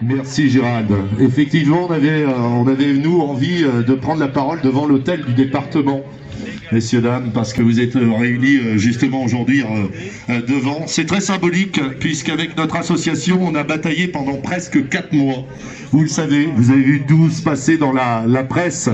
Merci Gérald. Effectivement, on avait nous envie de prendre la parole devant l'hôtel du département, messieurs, dames, parce que vous êtes réunis justement aujourd'hui devant. C'est très symbolique, puisqu'avec notre association, on a bataillé pendant presque 4 mois. Vous le savez, vous avez vu 12 passer dans la presse,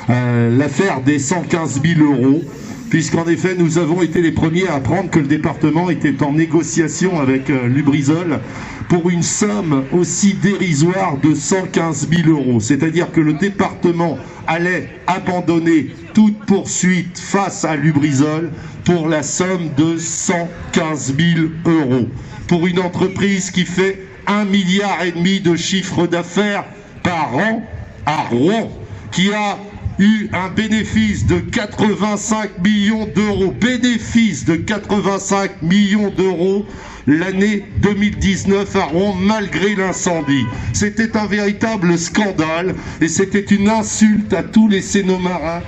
l'affaire des 115 000 €. Puisqu'en effet, nous avons été les premiers à apprendre que le département était en négociation avec Lubrizol pour une somme aussi dérisoire de 115 000 €. C'est-à-dire que le département allait abandonner toute poursuite face à Lubrizol pour la somme de 115 000 €. Pour une entreprise qui fait 1,5 milliard de chiffre d'affaires par an à Rouen, qui a eu un bénéfice de 85 millions d'euros, bénéfice de 85 millions d'euros l'année 2019 à Rouen, malgré l'incendie. C'était un véritable scandale et c'était une insulte à tous les Sénomarins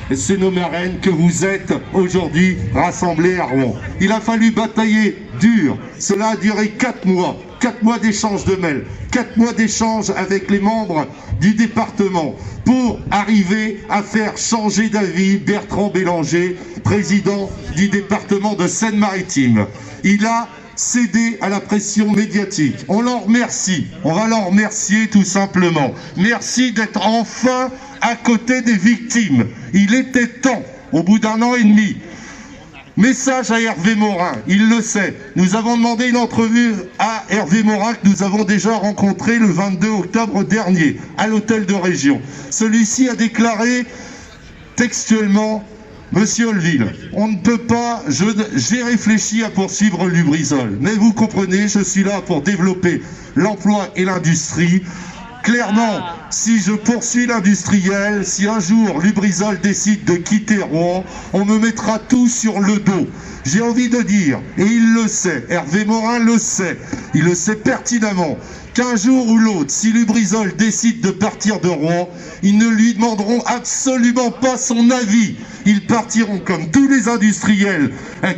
et Sénomaraines que vous êtes aujourd'hui rassemblés à Rouen. Il a fallu batailler dur, cela a duré 4 mois. 4 mois d'échange de mails, 4 mois d'échange avec les membres du département pour arriver à faire changer d'avis Bertrand Bélanger, président du département de Seine-Maritime. Il a cédé à la pression médiatique. On l'en remercie, on va l'en remercier tout simplement. Merci d'être enfin à côté des victimes. Il était temps, au bout d'1 an et demi. Message à Hervé Morin, il le sait. Nous avons demandé une entrevue à Hervé Morin que nous avons déjà rencontré le 22 octobre dernier à l'hôtel de région. Celui-ci a déclaré textuellement: Monsieur Olville, on ne peut pas, j'ai réfléchi à poursuivre Lubrizol, mais vous comprenez, je suis là pour développer l'emploi et l'industrie. Clairement, si je poursuis l'industriel, si un jour Lubrizol décide de quitter Rouen, on me mettra tout sur le dos. J'ai envie de dire, et il le sait, Hervé Morin le sait, il le sait pertinemment, qu'un jour ou l'autre, si Lubrizol décide de partir de Rouen, ils ne lui demanderont absolument pas son avis. Ils partiront comme tous les industriels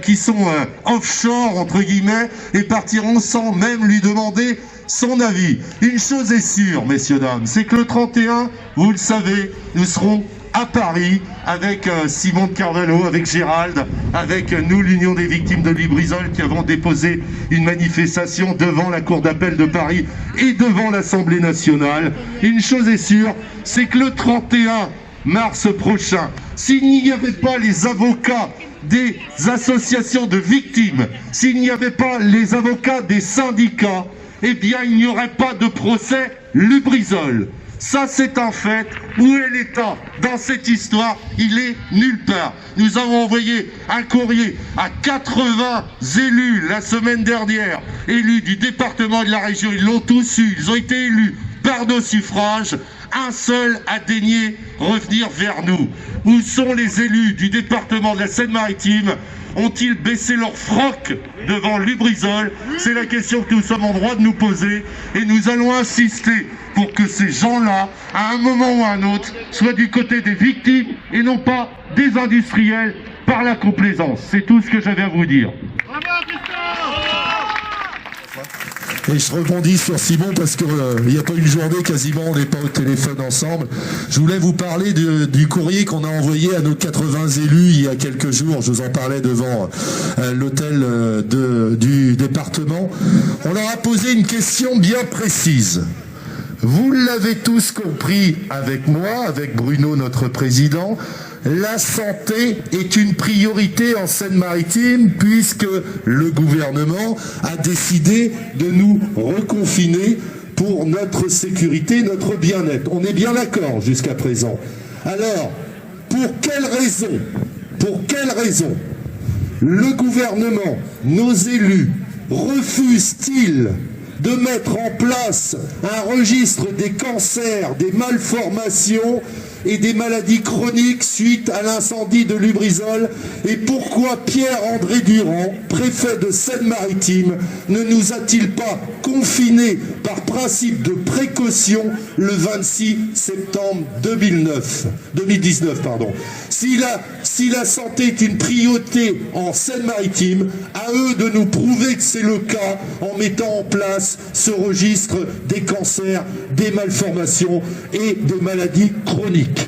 qui sont offshore, entre guillemets, et partiront sans même lui demander son avis. Une chose est sûre, messieurs, dames, c'est que le 31, vous le savez, nous serons à Paris avec Simon de Carvalho, avec Gérald, avec nous, l'Union des victimes de Lubrizol, qui avons déposé une manifestation devant la Cour d'appel de Paris et devant l'Assemblée nationale. Une chose est sûre, c'est que le 31 mars prochain, s'il n'y avait pas les avocats des associations de victimes, s'il n'y avait pas les avocats des syndicats, eh bien, il n'y aurait pas de procès Lubrizol. Ça, c'est un fait. Où est l'État dans cette histoire? Il est nulle part. Nous avons envoyé un courrier à 80 élus la semaine dernière, élus du département et de la région. Ils l'ont tous eu. Ils ont été élus par nos suffrages. Un seul a daigné revenir vers nous. Où sont les élus du département de la Seine-Maritime? Ont-ils baissé leur froc devant Lubrizol? C'est la question que nous sommes en droit de nous poser et nous allons insister pour que ces gens-là, à un moment ou à un autre, soient du côté des victimes et non pas des industriels par la complaisance. C'est tout ce que j'avais à vous dire. Et je rebondis sur Simon parce qu'il n'y a pas une journée quasiment, on n'est pas au téléphone ensemble. Je voulais vous parler du courrier qu'on a envoyé à nos 80 élus il y a quelques jours. Je vous en parlais devant l'hôtel du département. On leur a posé une question bien précise. Vous l'avez tous compris avec moi, avec Bruno, notre président. La santé est une priorité en Seine-Maritime puisque le gouvernement a décidé de nous reconfiner pour notre sécurité, notre bien-être. On est bien d'accord jusqu'à présent. Alors, pour quelle raison le gouvernement, nos élus, refusent-ils de mettre en place un registre des cancers, des malformations et des maladies chroniques suite à l'incendie de Lubrizol? Et pourquoi Pierre-André Durand, préfet de Seine-Maritime, ne nous a-t-il pas confinés par principe de précaution le 26 septembre 2019 ? Si la santé est une priorité en Seine-Maritime, à eux de nous prouver que c'est le cas en mettant en place ce registre des cancers, des malformations et des maladies chroniques.